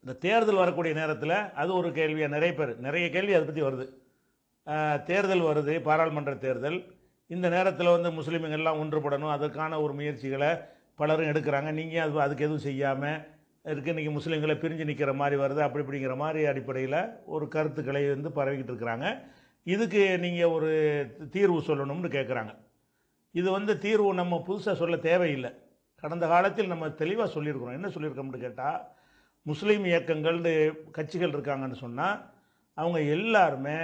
இந்த தேர்தல் வரக்கூடிய நேரத்தில் அது ஒரு கேள்வியாக நிறைய கேள்வி அதை பற்றி வருது. தேர்தல் வருது, பாராளுமன்ற தேர்தல். இந்த நேரத்தில் வந்து முஸ்லீம்கள்லாம் ஒன்றுபடணும், அதற்கான ஒரு முயற்சிகளை பலரும் எடுக்கிறாங்க. நீங்கள் அதுக்கு எதுவும் செய்யாமல் இருக்கு. இன்றைக்கி முஸ்லீம்களை பிரிஞ்சு நிற்கிற மாதிரி வருது, அப்படி இப்படிங்கிற மாதிரி அடிப்படையில் ஒரு கருத்துக்களை வந்து பரவிக்கிட்டு இருக்கிறாங்க. இதுக்கு நீங்கள் ஒரு தீர்வு சொல்லணும்னு கேட்குறாங்க. இது வந்து தீர்வு நம்ம புதுசாக சொல்ல தேவையில்லை. கடந்த காலத்தில் நம்ம தெளிவாக சொல்லியிருக்கிறோம். என்ன சொல்லியிருக்கோம்னு கேட்டால், முஸ்லீம் இயக்கங்கள்னு கட்சிகள் இருக்காங்கன்னு சொன்னால் அவங்க எல்லாருமே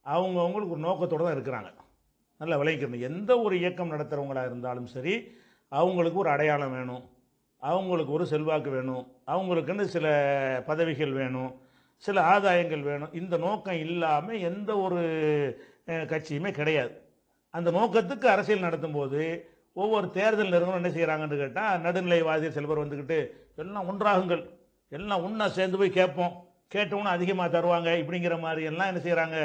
அவங்களுக்கு ஒரு நோக்கத்தோடு தான் இருக்கிறாங்க. நல்லா விளைவிக்கணும். எந்த ஒரு இயக்கம் நடத்துகிறவங்களாக இருந்தாலும் சரி, அவங்களுக்கு ஒரு அடையாளம் வேணும், அவங்களுக்கு ஒரு செல்வாக்கு வேணும், அவங்களுக்குன்னு சில பதவிகள் வேணும், சில ஆதாயங்கள் வேணும். இந்த நோக்கம் இல்லாமல் எந்த ஒரு கட்சியுமே கிடையாது. அந்த நோக்கத்துக்கு அரசியல் நடத்தும்போது ஒவ்வொரு தேர்தல் நிறுவனம் என்ன செய்கிறாங்கன்னு கேட்டால், நடுநிலைவாதி சில பேர் வந்துக்கிட்டு எல்லாம் ஒன்றாகுங்கள், எல்லாம் ஒன்றா சேர்ந்து போய் கேட்போம், கேட்டோன்னு அதிகமாக தருவாங்க, இப்படிங்கிற மாதிரி எல்லாம் என்ன செய்கிறாங்க,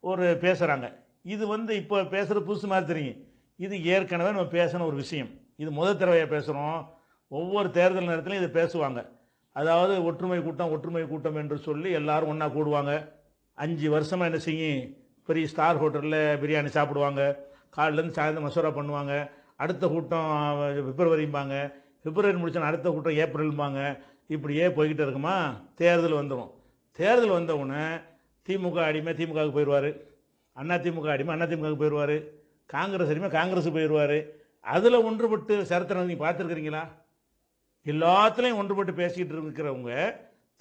ஒரு பேசுகிறாங்க. இது வந்து இப்போ பேசுகிற புதுசு மாதிரி தெரியும். இது ஏற்கனவே நம்ம பேசின ஒரு விஷயம். இது முதல் தடவையாக பேசுகிறோம். ஒவ்வொரு தேர்தல் நேரத்திலையும் இதை பேசுவாங்க. அதாவது ஒற்றுமை கூட்டம் என்று சொல்லி எல்லாரும் ஒன்றா கூடுவாங்க. 5 வருஷமாக என்ன செய்யும், பெரிய ஸ்டார் ஹோட்டலில் பிரியாணி சாப்பிடுவாங்க, காலிலேருந்து சாயந்தரம் மசோரா பண்ணுவாங்க. அடுத்த கூட்டம் பிப்ரவரிம்பாங்க, பிப்ரவரி முடிச்சோன்னா அடுத்த கூட்டம் ஏப்ரல்பாங்க. இப்படியே போய்கிட்டு இருக்குமா, தேர்தல் வந்துடும். தேர்தல் வந்தவுடனே திமுக அடிமை திமுகவுக்கு போயிடுவார், அதிமுக அடிமை அதிமுகவுக்கு போயிடுவார், காங்கிரஸ் அடிமை காங்கிரஸுக்கு போயிடுவார். அதில் ஒன்றுபட்டு சரித்திரம் நீங்கள் பார்த்துருக்குறீங்களா? எல்லாத்துலேயும் ஒன்றுபட்டு பேசிக்கிட்டு இருக்கிறவங்க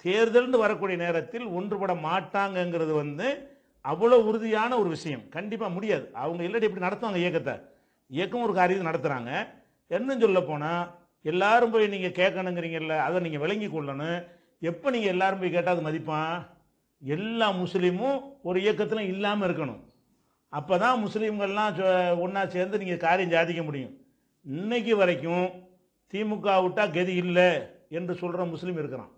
தேர்தல்னு வரக்கூடிய நேரத்தில் ஒன்றுபட மாட்டாங்கங்கிறது வந்து அவ்வளோ உறுதியான ஒரு விஷயம். கண்டிப்பாக முடியாது. அவங்க இல்லாட்டி எப்படி நடத்துவாங்க இயக்கத்தை? இயக்கம் ஒரு காரியத்தை நடத்துகிறாங்க. என்னன்னு சொல்ல போனால், எல்லாரும் போய் நீங்கள் கேட்கணுங்கிறீங்கல்ல, அதை நீங்கள் விளங்கி கொள்ளணும். எப்போ நீங்கள் எல்லாரும் போய் கேட்டால் அது மதிப்பான்? எல்லா முஸ்லீமும் ஒரு இயக்கத்திலும் இல்லாமல் இருக்கணும். அப்போ தான் முஸ்லீம்கள்லாம் ஒன்றா சேர்ந்து நீங்கள் காரியம் சாதிக்க முடியும். இன்னைக்கு வரைக்கும் திமுக விட்டால் கதி இல்லை என்று சொல்கிற முஸ்லீம் இருக்கிறான்.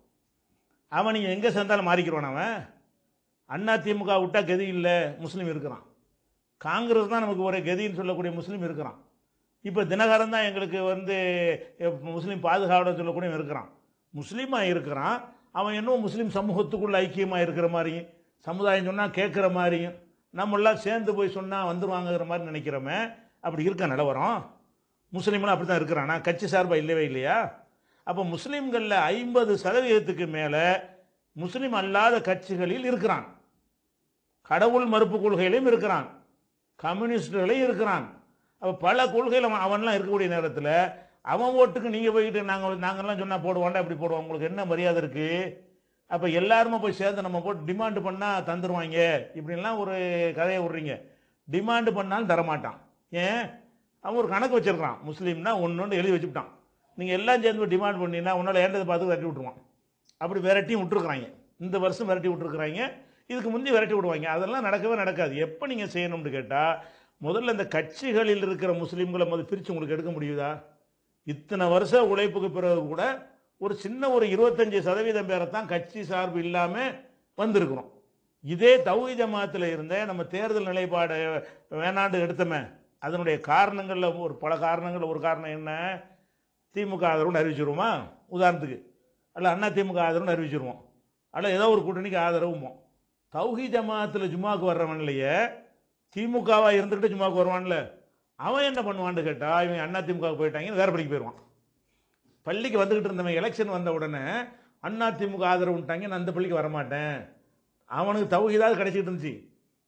அவன் நீங்கள் எங்கே சேர்ந்தாலும் மாறிக்கிறான். அவன் அதிமுக விட்டால் கதி இல்லை முஸ்லீம் இருக்கிறான். காங்கிரஸ் தான் நமக்கு ஒரு கதின்னு சொல்லக்கூடிய முஸ்லீம் இருக்கிறான். இப்போ தினகரன் தான் எங்களுக்கு வந்து முஸ்லீம் பாதுகாவலர் சொல்லக்கூடிய இருக்கிறான். முஸ்லீமாக இருக்கிறான். அவன் இன்னும் முஸ்லீம் சமூகத்துக்குள்ள ஐக்கியமாக இருக்கிற மாதிரியும், சமுதாயம் சொன்னால் கேட்குற மாதிரியும், நம்மளாம் சேர்ந்து போய் சொன்னால் வந்துருவாங்கிற மாதிரி நினைக்கிறோமே. அப்படி இருக்க நிலவரம். முஸ்லீம்லாம் அப்படி தான் இருக்கிறானா? கட்சி சார்பாக இல்லவே இல்லையா? அப்போ முஸ்லீம்களில் 50% மேலே முஸ்லீம் அல்லாத கட்சிகளில் இருக்கிறான். கடவுள் மறுப்பு கொள்கையிலையும் இருக்கிறான், கம்யூனிஸ்டுகளையும் இருக்கிறான். அப்போ பல கொள்கையில் அவன்லாம் இருக்கக்கூடிய நேரத்தில் அவன் ஓட்டுக்கு நீங்கள் போய்கிட்டு நாங்கள்லாம் சொன்னால் போடுவாண்டா, இப்படி போடுவோம், உங்களுக்கு என்ன மரியாதை இருக்குது? அப்போ எல்லாருமே போய் சேர்ந்து நம்ம போட்டு டிமாண்டு பண்ணால் தந்துடுவாங்க, இப்படின்லாம் ஒரு கதையை விட்றீங்க. டிமாண்டு பண்ணாலும் தரமாட்டான். ஏன்? அவன் ஒரு கணக்கு வச்சிருக்கிறான். முஸ்லீம்னா ஒன்று எழுதி வச்சுக்கிட்டான். நீங்கள் எல்லாம் சேர்ந்து போய் டிமாண்ட் பண்ணினா உன்னால் ஏண்டதை பார்த்து விரட்டி விட்ருவான். அப்படி விரட்டியும் விட்டுருக்குறாங்க. இந்த வருஷம் விரட்டி விட்டுருக்குறாங்க, இதுக்கு முந்தி விரட்டி விடுவாங்க. அதெல்லாம் நடக்கவே நடக்காது. எப்போ நீங்கள் செய்யணும்னு கேட்டால், முதல்ல இந்த கட்சிகளில் இருக்கிற முஸ்லீம்களை பிரித்து உங்களுக்கு எடுக்க முடியுதா? இத்தனை வருஷம் உழைப்புக்கு பிறகு கூட ஒரு சின்ன ஒரு 25% பேரை தான் கட்சி சார்பு இல்லாமல் வந்திருக்கிறோம். இதே தௌஹீத் ஜமாத்தில் இருந்த நம்ம தேர்தல் நிலைப்பாடு வேணாண்டு எடுத்தோமே, அதனுடைய காரணங்களில் பல காரணங்கள். ஒரு காரணம் என்ன? திமுக ஆதரவுன்னு அறிவிச்சிருவோமா உதாரணத்துக்கு, அல்ல அதிமுக ஆதரவுன்னு அறிவிச்சிருவோம், அல்ல ஏதோ ஒரு கூட்டணிக்கு ஆதரவுமோ. தௌஹீத் ஜமாத்தில் ஜும்மாவுக்கு வர்றவன் இல்லையே, திமுகவாக இருந்துக்கிட்டு ஜும்மாவுக்கு வருவான்ல, அவன் என்ன பண்ணுவான்னு கேட்டால், இவங்க அதிமுகவுக்கு போயிட்டாங்கன்னு வேறு பள்ளிக்கு போயிடுவான். பள்ளிக்கு வந்துக்கிட்டு இருந்தவன் எலெக்ஷன் வந்த உடனே அதிமுக ஆதரவுட்டாங்க, நான் அந்த பள்ளிக்கு வரமாட்டேன். அவனுக்கு தௌஹீதாவது கிடைச்சிக்கிட்டு இருந்துச்சு,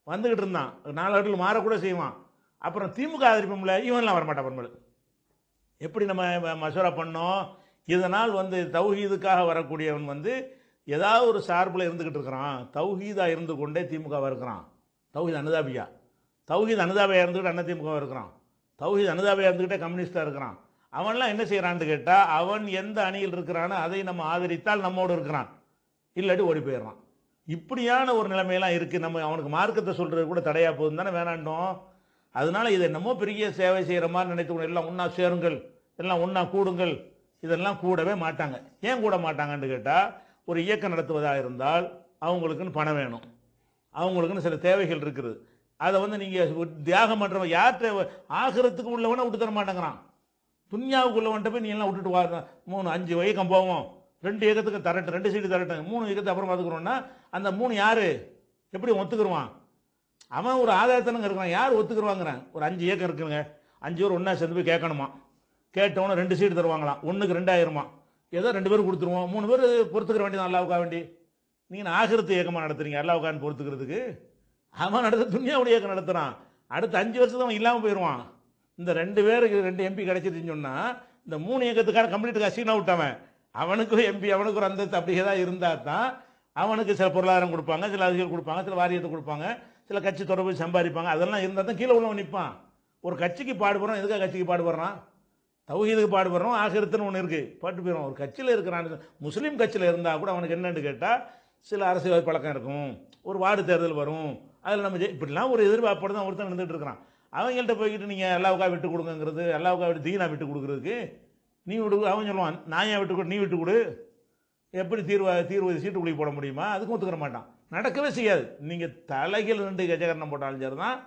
வந்துக்கிட்டு இருந்தான். 4 ஆண்டுகள் மாறக்கூட செய்வான். அப்புறம் திமுக ஆதரிப்போம்ல, இவன்லாம் வரமாட்டான். பண்பல் எப்படி நம்ம மசோரா பண்ணோம்? இதனால் தௌஹீதுக்காக வரக்கூடியவன் ஏதாவது ஒரு சார்பில் இருந்துக்கிட்டு இருக்கிறான். தௌஹீதாக இருந்து கொண்டே திமுகவாக இருக்கிறான். தௌஹீத் அனுதாபியா, தௌஹீத் அனுதாபியாக இருந்துக்கிட்டு அதிமுகவாக இருக்கிறான். தௌஹீத் அனுதாபியாக இருந்துக்கிட்டே கம்யூனிஸ்டாக இருக்கிறான். அவன்லாம் என்ன செய்கிறான்னு கேட்டால், அவன் எந்த அணியில் இருக்கிறானோ அதை நம்ம ஆதரித்தால் நம்மோடு இருக்கிறான், இல்லாட்டி ஓடி போயிடுறான். இப்படியான ஒரு நிலைமையெல்லாம் இருக்குது. நம்ம அவனுக்கு மார்க்கத்தை சொல்கிறது கூட தடையாக போகுது தானே வேணாண்டோம். அதனால இதை என்னமோ பெரிய சேவை செய்கிற மாதிரி நினைத்து எல்லாம் ஒன்றா சேருங்கள், எல்லாம் ஒன்றா கூடுங்கள், இதெல்லாம் கூடவே மாட்டாங்க. ஏன் கூட மாட்டாங்கன்னு கேட்டால், ஒரு இயக்கம் நடத்துவதாக இருந்தால் அவங்களுக்குன்னு பணம் வேணும், அவங்களுக்குன்னு சில தேவைகள் இருக்குது. அதை நீங்கள் தியாகம் பண்ணுறவன் யார்கிட்ட ஆகிறதுக்கு உள்ளவனை விட்டு தர மாட்டேங்கிறான். துன்யாவுக்குள்ளவன்ட்ட போய் நீ எல்லாம் விட்டுட்டு வா, 3-5 வயக்கம் போவோம், 2 இயக்கத்துக்கு தரட்டும், 2 சீட்டு தரட்டும், 3 இயக்கத்தை அப்புறம் பார்த்துக்கிறோன்னா அந்த 3 யாரு எப்படி ஒத்துக்குருவான்? அவன் ஒரு ஆதாயத்தனங்க இருக்கான், யார் ஒத்துக்குருவாங்கிறான்? ஒரு 5 இயக்கம் இருக்குங்க, 5 பேர் ஒன்றா சேர்ந்து போய் கேட்கணுமா, கேட்டவொன்னே 2 சீட்டு தருவாங்களாம், 1க்கு 2000மா, ஏதோ 2 பேர் கொடுத்துருவோம், 3 பேர் பொறுத்துக்கிற வேண்டியதான் அல்லாவுக்கா வேண்டி. நீங்கள் ஆகிரத்து இயக்கமாக நடத்துறீங்க அல்லாவுக்கான்னு பொறுத்துக்கிறதுக்கு? அவன் நடத்த துன்யாவுடைய இயக்கம் நடத்துகிறான், அடுத்த 5 வருஷத்துக்கு அவன் இல்லாமல் போயிடுவான். இந்த 2 பேருக்கு 2 எம்பி கிடைச்சிருச்சுன்னு சொன்னால் இந்த 3 இயக்கத்துக்கான கம்ப்ளீட் கசினா விட்டவன், அவனுக்கு ஒரு எம்பி, அவனுக்கு ஒரு அந்தஸ்து அப்படி ஏதாவது இருந்தால் தான் அவனுக்கு சில பொருளாதாரம் கொடுப்பாங்க, சில அதிகாரிகள் கொடுப்பாங்க, சில வாரியத்தை கொடுப்பாங்க, சில கட்சி தொடர்பு சம்பாதிப்பாங்க. அதெல்லாம் இருந்தால் தான் கீழே உள்ளவன் நிற்பான். ஒரு கட்சிக்கு பாடுபடுறோம், எதுக்காக கட்சிக்கு பாடுபடுறான்? தௌஹீதுக்கு பாடுபடுறோம், ஆகிரத்துன்னு ஒன்று இருக்குது, பாட்டு போயிடும். ஒரு கட்சியில் இருக்கிறான், முஸ்லீம் கட்சியில் இருந்தால் கூட அவனுக்கு என்னன்னு கேட்டால் சில அரசியல் பழக்கம் இருக்கும், ஒரு வார்டு தேர்தல் வரும், அதில் நம்ம இப்படிலாம் ஒரு எதிர்பார்ப்போடு தான் ஒருத்தன் இருந்துகிட்டு இருக்கிறான். அவங்கள்ட்ட போய்கிட்டு நீங்கள் அல்லாவுக்கா விட்டு கொடுங்கிறது, அல்லாவுக்கா விட்டு தீனா விட்டு கொடுக்குறதுக்கு நீ விட்டு, அவன் சொல்லுவான் நான் ஏன் விட்டு கொடு, நீ விட்டு கொடு, எப்படி தீர்வு சீட்டுக்குள்ளி போட முடியுமா? அதுக்கும் ஒத்துக்கிற மாட்டான், நடக்கவே செய்யாது. நீங்கள் தலைகள் 2 கஜகரணம் போட்டாலும் சரி தான்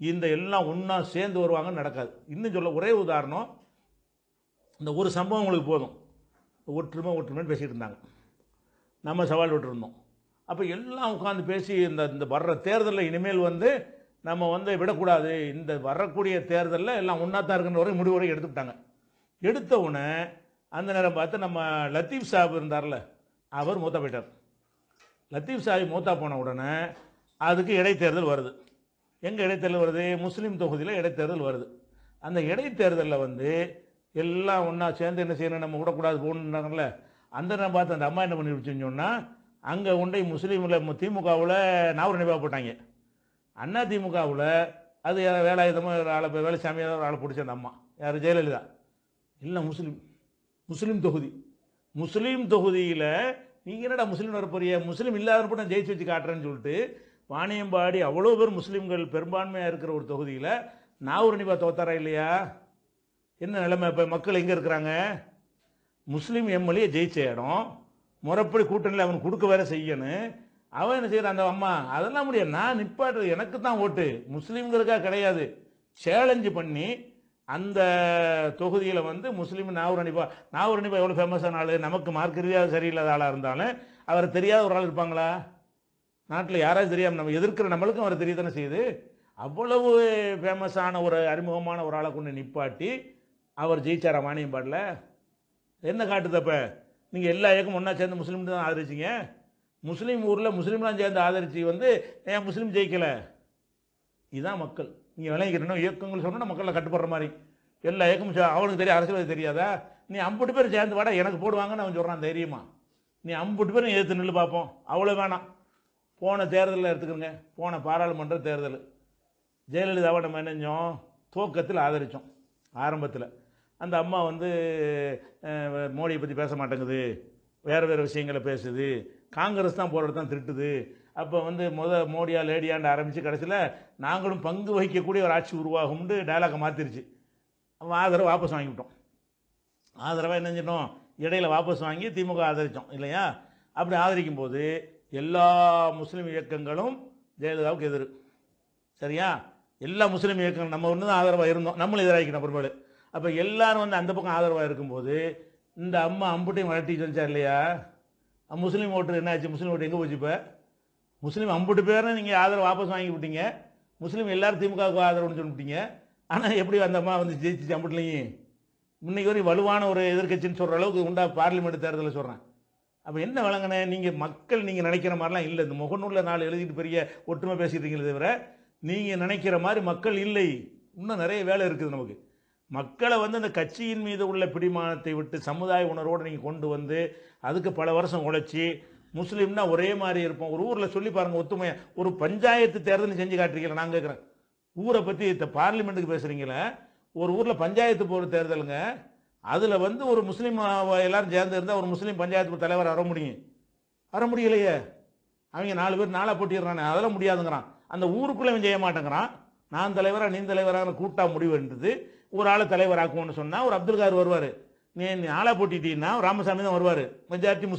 இந்த எல்லாம் ஒன்றா சேர்ந்து வருவாங்கன்னு நடக்காது. இன்னும் சொல்ல ஒரே உதாரணம், இந்த ஒரு சம்பவம் உங்களுக்கு போதும். ஒற்றுமைன்னு பேசிகிட்டு இருந்தாங்க, நம்ம சவால் விட்டுருந்தோம். அப்போ எல்லாம் உட்காந்து பேசி இந்த வர்ற தேர்தலில் இனிமேல் நம்ம விடக்கூடாது, இந்த வரக்கூடிய தேர்தலில் எல்லாம் ஒன்றா தான் இருக்குன்ற வரை முடிவு வரை எடுத்துக்கிட்டாங்க. எடுத்த உடனே அந்த நேரம் பார்த்து நம்ம லத்தீப் சாஹிப் இருந்தார்ல, அவர் மூத்தா போயிட்டார். லத்தீப் சாஹிப் மூத்தா போன உடனே அதுக்கு இடைத்தேர்தல் வருது. எங்கே இடைத்தேர்தல் வருது? முஸ்லீம் தொகுதியில் இடைத்தேர்தல் வருது. அந்த இடைத்தேர்தலில் எல்லாம் ஒன்றா சேர்ந்து என்ன செய்யணும், நம்ம விடக்கூடாது போகணுன்னாங்கல்ல. அந்த நேரம் பார்த்து அந்த அம்மா என்ன பண்ணிடுச்சுன்னு சொன்னால், அங்கே உண்டை முஸ்லீமில் திமுகவில் நாவூர் நிபா போட்டாங்க, அண்ணா திமுகவில் அது வேலாயுதமாக ஒரு ஆளை, வேலுசாமியாக ஒரு ஆளை பிடிச்ச அந்த அம்மா யார், ஜெயலலிதா. இல்லை முஸ்லீம் தொகுதி, முஸ்லீம் தொகுதியில் நீங்கள் என்னடா முஸ்லீம் வரப்போறிய, முஸ்லீம் இல்லாத கூட ஜெயிச்சு வச்சு காட்டுறேன்னு சொல்லிட்டு வாணியம்பாடி அவ்வளோ பேர் முஸ்லீம்கள் பெரும்பான்மையாக இருக்கிற ஒரு தொகுதியில் நாவூர் நிபா தோத்தாரா இல்லையா? என்ன நிலைமை? இப்போ மக்கள் எங்கே இருக்கிறாங்க? முஸ்லீம் எம்எல்ஏ ஜெயிச்ச இடம், முறைப்படி கூட்டணியில் அவன் கொடுக்க வேற செய்யணும். அவன் என்ன செய்யறான்? அந்த அம்மா அதெல்லாம் முடியாது, நான் நிப்பாட்டு, எனக்கு தான் ஓட்டு, முஸ்லீம்களுக்காக கிடையாது. சேலஞ்சு பண்ணி அந்த தொகுதியில் முஸ்லீம் நாவூர் அனிபா எவ்வளோ ஃபேமஸான ஆள், நமக்கு மார்க் ரீதியாக சரியில்லாத ஆளாக இருந்தாலும் அவரை தெரியாத ஒரு ஆள் இருப்பாங்களா? நாட்டில் யாராவது தெரியாமல் நம்ம எதிர்க்கிற நம்மளுக்கும் அவர் தெரிய தானே செய்யுது. அவ்வளவு ஃபேமஸான ஒரு அறிமுகமான ஒரு ஆளை கொண்டு நிப்பாட்டி அவர் ஜெயிச்சாரா வாணியம்பாடில்? என்ன காட்டுதப்ப? நீங்கள் எல்லா இயக்கமும் ஒன்றா சேர்ந்து முஸ்லீம் தான் ஆதரிச்சிங்க, முஸ்லீம் ஊரில் முஸ்லீம்லாம் சேர்ந்து ஆதரித்து ஏன் முஸ்லீம் ஜெயிக்கலை? இதுதான் மக்கள். நீங்கள் விளங்கிக்கிறணும், இயக்கங்கள் சொன்னால் மக்களில் கட்டுப்படுற மாதிரி எல்லா இயக்கமும் அவனுக்கு தெரியும், அரசியல் தெரியாதா? நீ 50 பேர் சேர்ந்து வாடா எனக்கு போடுவாங்கன்னு அவன் சொல்கிறான் தைரியமா. நீ 50 பேரும் எதிர்த்து நின்று பார்ப்போம், அவ்வளோ வேணாம். போன தேர்தலில் எடுத்துக்கிறோங்க, போன பாராளுமன்ற தேர்தல் ஜெயலலிதாவை நம்ம என்னஞ்சோம், துவக்கத்தில் ஆதரித்தோம். ஆரம்பத்தில் அந்த அம்மா மோடியை பற்றி பேச மாட்டேங்குது, வேறு விஷயங்களை பேசுது, காங்கிரஸ் தான் போகிறது தான் திருட்டுது. அப்போ மோடியா லேடியான்னு ஆரம்பித்து கடைசியில் நாங்களும் பங்கு வகிக்கக்கூடிய ஒரு ஆட்சி உருவாகும்னு டயலாகை மாற்றிருச்சு. ஆதரவை வாபஸ் வாங்கிவிட்டோம். ஆதரவாக என்ன செஞ்சோம், இடையில வாபஸ் வாங்கி திமுக ஆதரித்தோம் இல்லையா? அப்படி ஆதரிக்கும் போது எல்லா முஸ்லீம் இயக்கங்களும் ஜெயலலிதாவுக்கு எதிர். சரியா? எல்லா முஸ்லீம் இயக்கங்கள் நம்ம ஒன்று தான் ஆதரவாக இருந்தோம், நம்மளும் எதிராகிக்கணும் பிற்பாடு. அப்போ எல்லாரும் அந்த பக்கம் ஆதரவாக இருக்கும்போது இந்த அம்மா அம்புட்டையும் வளர்த்தி வந்துச்சா இல்லையா? முஸ்லீம் ஓட்டு என்ன ஆச்சு? முஸ்லீம் ஓட்டு எங்கே போச்சு? இப்போ முஸ்லீம் 50 பேரும் நீங்கள் ஆதரவு வாபஸ் வாங்கி விட்டீங்க, முஸ்லீம் எல்லாரும் திமுகவுக்கு ஆதரவுன்னு சொல்லிவிட்டீங்க. ஆனால் எப்படி அந்த அம்மா ஜெயிச்சு அம்புட்லையும் இன்னைக்கு வரைக்கும் வலுவான ஒரு எதிர்கட்சின்னு சொல்கிற அளவுக்கு உண்டா பார்லிமெண்ட் தேர்தலில் சொல்கிறேன். அப்போ என்ன வழங்கினே? நீங்கள் மக்கள் நீங்கள் நினைக்கிற மாதிரிலாம் இல்லை. இந்த முகநூலில் 4 எழுதிட்டு பெரிய ஒற்றுமை பேசிட்டீங்களே தவிர நீங்கள் நினைக்கிற மாதிரி மக்கள் இல்லை. இன்னும் நிறைய வேலை இருக்குது நமக்கு. மக்களை இந்த கட்சியின் மீது உள்ள பிடிமானத்தை விட்டு சமுதாய உணர்வோடு நீங்கள் கொண்டு அதுக்கு பல வருஷம் உழைச்சி முஸ்லீம்னா ஒரே மாதிரி இருப்போம். ஒரு ஊரில் சொல்லி பாருங்கள் ஒத்துமையை. ஒரு பஞ்சாயத்து தேர்தல் செஞ்சு காட்டுறீங்களா? நான் கேட்குறேன், ஊரை பற்றி பார்லிமெண்ட்டுக்கு பேசுகிறீங்களே, ஒரு ஊரில் பஞ்சாயத்து போகிற தேர்தலுங்க, அதில் ஒரு முஸ்லீம் எல்லாரும் சேர்ந்து இருந்தால் ஒரு முஸ்லீம் பஞ்சாயத்து தலைவர் வர முடியும்? வர முடியலையே. அவங்க 4 பேர் 4 போட்டிடுறானே, அதெல்லாம் முடியாதுங்கிறான். அந்த ஊருக்குள்ளே அவன் செய்ய மாட்டேங்கிறான். நான் தலைவராக நீ தலைவராக கூட்டாக முடிவுன்றது. ஒரு ஆளை தலைவராக்குவோன்னு சொன்னால் ஒரு அப்துல் கார் வருவார், நீ 4 போட்டிட்டீங்கன்னா ராமசாமி தான் வருவார். மெஜாரிட்டி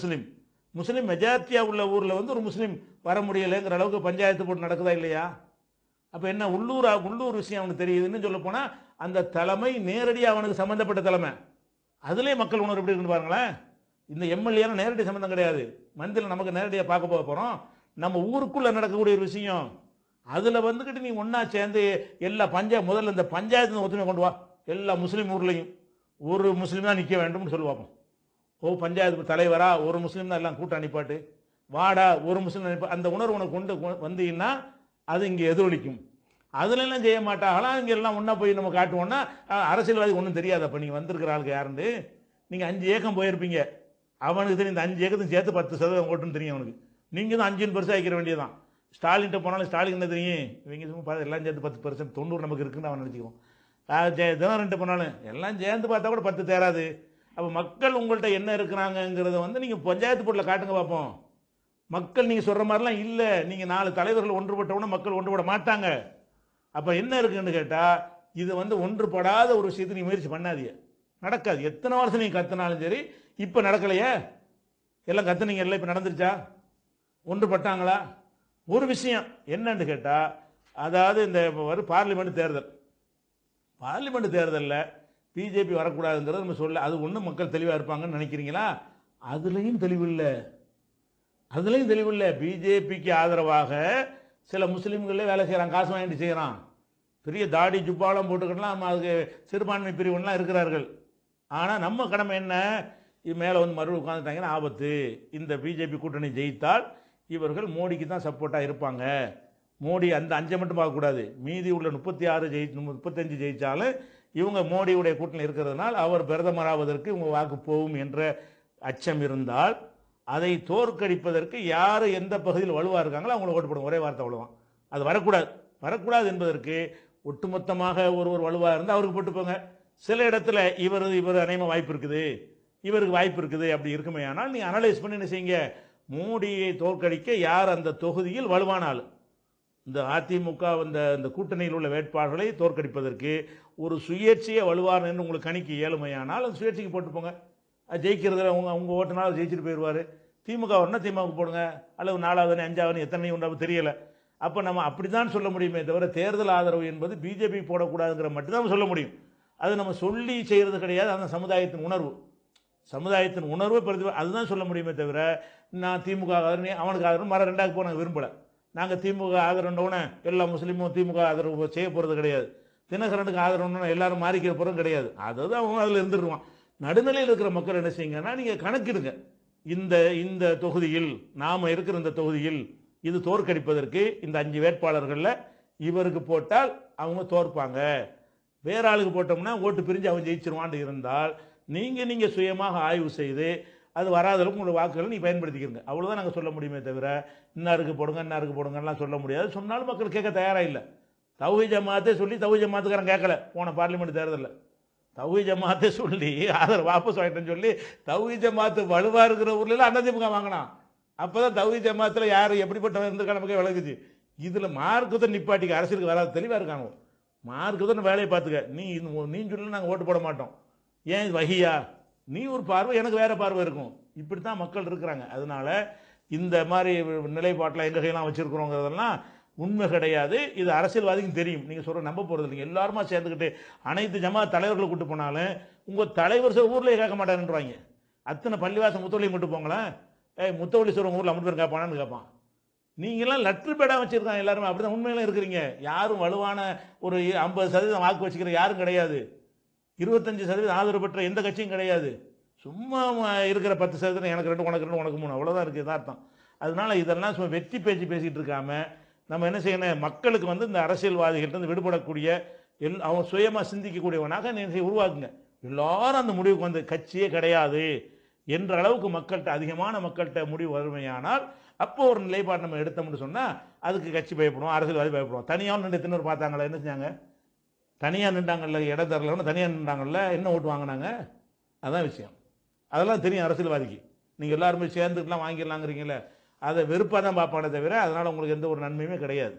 முஸ்லீம் மெஜாரிட்டியாக உள்ள ஊரில் ஒரு முஸ்லீம் வர முடியலைங்கிற அளவுக்கு பஞ்சாயத்து போட்டு நடக்குதா இல்லையா? அப்போ என்ன உள்ளூர் விஷயம் அவனுக்கு தெரியுதுன்னு சொல்ல போனால் அந்த தலைமை நேரடியாக அவனுக்கு சம்மந்தப்பட்ட தலைமை. அதுலேயே மக்கள் உணர்வு எப்படி இருக்குன்னு பாருங்களேன். இந்த எம்எல்ஏலாம் நேரடி சம்மந்தம் கிடையாது. மந்திரியில் நமக்கு நேரடியாக பார்க்க போக போகிறோம். நம்ம ஊருக்குள்ளே நடக்கக்கூடிய ஒரு விஷயம். அதில் வந்துக்கிட்டு நீ ஒன்றா சேர்ந்து எல்லா முதல்ல இந்த பஞ்சாயத்து ஒத்துமை கொண்டு வா. எல்லா முஸ்லீம் ஊர்லேயும் ஒரு முஸ்லீம் தான் நிற்க வேண்டும்னு சொல்லுவாங்க. பஞ்சாயத்து தலைவரா ஒரு முஸ்லீம் தான் எல்லாம் கூட்டம் அனுப்பாட்டு, வாடா ஒரு முஸ்லீம் அனுப்ப, அந்த உணர்வு உனக்கு கொண்டு வந்தீங்கன்னா அது இங்கே எதிரொலிக்கும். அதுலெல்லாம் செய்ய மாட்டாங்களா? இங்கே எல்லாம் ஒன்றா போய் நம்ம காட்டுவோம்னா அரசியல்வாதி ஒன்றும் தெரியாது. அப்போ நீங்கள் வந்திருக்கிற ஆளுக்கு யாருன்னு நீங்கள் 5 ஏக்கம் போயிருப்பீங்க. அவனுக்கு தெரியும் இந்த 5 ஏக்கத்தையும் சேர்த்து 10% ஓட்டுன்னு தெரியும் அவனுக்கு. நீங்கள் தான் 5ன்னு பெருசாக வைக்கிற வேண்டியதான். ஸ்டாலின்கிட்ட போனாலும் ஸ்டாலின் என்ன தெரியும்? இவங்க சும்மா எல்லாம் சேர்த்து 10%, 90 நமக்கு இருக்குன்னு அவன் நினச்சிக்குவோம். தினகரன்ட்டு போனாலும் எல்லாம் சேர்ந்து பார்த்தா கூட 10 தேராது. அப்போ மக்கள் உங்கள்கிட்ட என்ன இருக்கிறாங்கங்கிறத நீங்கள் பஞ்சாயத்து போர்டில் காட்டுங்க பார்ப்போம். மக்கள் நீங்கள் சொல்கிற மாதிரிலாம் இல்லை. நீங்கள் 4 தலைவர்கள் ஒன்றுபட்டவுடனே மக்கள் ஒன்றுபட மாட்டாங்க. அப்போ என்ன இருக்குன்னு கேட்டால் இது ஒன்றுபடாத ஒரு விஷயத்தை நீ முயற்சி பண்ணாதீங்க, நடக்காது. எத்தனை வருஷம் நீங்கள் கற்றுனாலும் சரி. இப்போ நடக்கலையே, எல்லாம் கற்றுனீங்க இல்லை, இப்போ நடந்துருச்சா? ஒன்றுபட்டாங்களா? ஒரு விஷயம் என்னன்னு கேட்டால், அதாவது இந்த பார்லிமெண்ட் தேர்தல், பார்லிமெண்ட் தேர்தலில் பிஜேபி வரக்கூடாதுங்கிறது நம்ம சொல்ல, அது ஒன்றும் மக்கள் தெளிவாக இருப்பாங்கன்னு நினைக்கிறீங்களா? அதுலேயும் தெளிவில்லை, அதுலேயும் தெளிவில்லை. பிஜேபிக்கு ஆதரவாக சில முஸ்லீம்களே வேலை செய்கிறான், காசு வாங்கிட்டு செய்கிறான். பெரிய தாடி ஜுப்பாலாம் போட்டுக்கிட்டலாம் அதுக்கு சிறுபான்மை பிரிவுலாம் இருக்கிறார்கள். ஆனால் நம்ம கடமை என்ன? மேலே மறுபடியும் உட்காந்துட்டாங்கன்னா ஆபத்து. இந்த பிஜேபி கூட்டணி ஜெயித்தால் இவர்கள் மோடிக்கு தான் சப்போர்ட்டாக இருப்பாங்க. மோடி அந்த 5 மட்டும் பார்க்கக்கூடாது, மீதி உள்ள 35 ஜெயித்தாலும் இவங்க மோடியுடைய கூட்டணி இருக்கிறதுனால் அவர் பிரதமராவதற்கு இவங்க வாக்கு போகும் என்ற அச்சம் இருந்தால் அதை தோற்கடிப்பதற்கு யார் எந்த பகுதியில் வலுவாக இருக்காங்களோ அவங்கள ஓட்டு போடும். ஒரே வார்த்தை அவ்வளோதான். அது வரக்கூடாது. வரக்கூடாது என்பதற்கு ஒட்டுமொத்தமாக ஒருவர் வலுவாக இருந்தால் அவருக்கு போட்டுப்போங்க. சில இடத்துல இவர் அநேகமாக வாய்ப்பு இருக்குது, இவருக்கு வாய்ப்பு இருக்குது, அப்படி இருக்குமே. ஆனால் நீங்கள் அனலைஸ் பண்ணி என்ன செய்யுங்க, மோடியை தோற்கடிக்க யார் அந்த தொகுதியில் வலுவான இந்த அதிமுக இந்த கூட்டணியில் உள்ள வேட்பாளர்களை தோற்கடிப்பதற்கு ஒரு சுயேட்சையை வலுவார் என்று உங்களுக்கு கணிக்க இயலுமையானால் அந்த சுயேட்சைக்கு போட்டுப்போங்க. அது ஜெயிக்கிறதுல உங்கள் ஓட்டுனாலும் ஜெயிச்சுட்டு போயிடுவார். திமுக வரணும் திமுக போடுங்க, அல்லது 4வது 5வது எத்தனை உண்டாவது தெரியலை. அப்போ நம்ம அப்படி தான் சொல்ல முடியுமே தவிர தேர்தல் ஆதரவு என்பது பிஜேபி போடக்கூடாதுங்கிற மட்டும்தான் சொல்ல முடியும். அது நம்ம சொல்லி செய்கிறது கிடையாது. அந்த சமுதாயத்தின் உணர்வு அதுதான் சொல்ல முடியுமே தவிர நான் திமுக ஆதரவு அவனுக்கு ஆதரவு மர 2ஆக போக நாங்கள் விரும்பலை. நாங்கள் திமுக ஆதரவுண்டவுனே எல்லா முஸ்லீமும் திமுக ஆதரவு செய்ய போகிறது கிடையாது. தினகரனுக்கு ஆதரவுன்னு எல்லாரும் மாறிக்கிற போகிறதும் கிடையாது. அதுதான் அவங்க அதில் இருந்துருவான். நடுநிலையில் இருக்கிற மக்கள் என்ன செய்யுங்கன்னா, நீங்கள் கணக்கிடுங்க, இந்த தொகுதியில் நாம் இருக்கிற இந்த தொகுதியில் இது தோற்கடிப்பதற்கு இந்த 5 வேட்பாளர்களில் இவருக்கு போட்டால் அவங்க தோற்பாங்க, வேற ஆளுக்கு போட்டோம்னா ஓட்டு பிரிஞ்சு அவன் ஜெயிச்சிருவான்னு இருந்தால் நீங்கள் சுயமாக ஆய்வு செய்து அது வராத அளவுக்கு உங்களோட வாக்குகளை நீ பயன்படுத்திக்கிறங்க. அவ்வளோதான் நாங்கள் சொல்ல முடியுமே தவிர இன்னாருக்கு போடுங்கலாம் சொல்ல முடியாது. சொன்னாலும் மக்கள் கேட்க தயாராக இல்லை. தௌஹீத் ஜமாத்தே சொல்லி தௌஹீத் ஜமாத்துக்காரன் கேட்கல. போன பார்லிமெண்ட் தேர்தலில் தௌஹீத் ஜமாத்தை சொல்லி ஆதரவு வாபஸ் வாங்கிட்டேன்னு சொல்லி தௌஹீத் ஜமாத்து வலுவாக இருக்கிற ஊர்ல அதிமுக வாங்கினான். அப்போ தான் தௌஹீத் ஜமாத்தில் யார் எப்படிப்பட்டவன் இருந்திருக்கா நமக்கே விளக்குச்சு. இதில் மார்க்கத்தை நிப்பாட்டிக்க அரசியலுக்கு வராது தெளிவாக இருக்காங்க. மார்க்கத்தை வேலையை பார்த்துக்க. நீ சொல்லி நாங்கள் ஓட்டு போட மாட்டோம். ஏன் வகியா? நீ ஒரு பார்வை, எனக்கு வேற பார்வை இருக்கும். இப்படி தான் மக்கள் இருக்கிறாங்க. அதனால இந்த மாதிரி நிலைப்பாட்டில் எங்கள் கையெல்லாம் வச்சிருக்கிறோங்கிறதெல்லாம் உண்மை கிடையாது. இது அரசியல்வாதிக்கும் தெரியும். நீங்கள் சொல்கிற நம்ப போகிறது இல்லைங்க. எல்லாருமா சேர்ந்துக்கிட்டு அனைத்து ஜமாத் தலைவர்களை கூட்டு போனாலும் உங்கள் தலைவர் ஊர்லேயே கேட்க மாட்டாருன்றாங்க. அத்தனை பள்ளிவாசம் முத்தவள்ளி மட்டும் போங்களேன், முத்தவள்ளி சொல்கிற ஊரில் 50 பேர் கேட்பானான்னு கேட்பான். நீங்களாம் லெட்ரு பேடாக வச்சுருக்காங்க எல்லாருமே. அப்படி தான் உண்மையிலும் இருக்கிறீங்க. யாரும் வலுவான ஒரு 50% வாக்கு வச்சுக்கிற யாரும் கிடையாது. 25% ஆதரவு பெற்ற எந்த கட்சியும் கிடையாது. சும்மா இருக்கிற 10% எனக்கு 2 உனக்கு 2 உனக்கு 3 அவ்வளோதான் இருக்குது யதார்த்தம். அதனால இதெல்லாம் சும்மா வெற்றி பேச்சு பேசிகிட்டு இருக்காம நம்ம என்ன செய்யணும், மக்களுக்கு இந்த அரசியல்வாதிகள்கிட்ட விடுபடக்கூடிய அவன் சுயமாக சிந்திக்கக்கூடியவனாக உருவாக்குங்க. எல்லாரும் அந்த முடிவுக்கு கட்சியே கிடையாது என்ற அளவுக்கு மக்கள்கிட்ட அதிகமான மக்கள்கிட்ட முடிவு வறுமையானால் அப்போ ஒரு நிலைப்பாடு நம்ம எடுத்தோம்னு சொன்னால் அதுக்கு கட்சி பயப்படுவோம், அரசியல்வாதி பயப்படுவோம். தனியாக நின்று தின்னர் பார்த்தாங்களா, என்ன செஞ்சாங்க? தனியாக நின்றாங்கல்ல, இடம் தரலன்னு தனியாக நின்றாங்கல்ல, என்ன ஓட்டு வாங்கினாங்க? அதான் விஷயம். அதெல்லாம் தெரியும் அரசியல்வாதிக்கு. நீங்கள் எல்லாருமே சேர்ந்துட்டுலாம் வாங்கிடலாங்கிறீங்களே, அதை வெறுப்பாக தான் பார்ப்பானே தவிர அதனால் உங்களுக்கு எந்த ஒரு நன்மையுமே கிடையாது.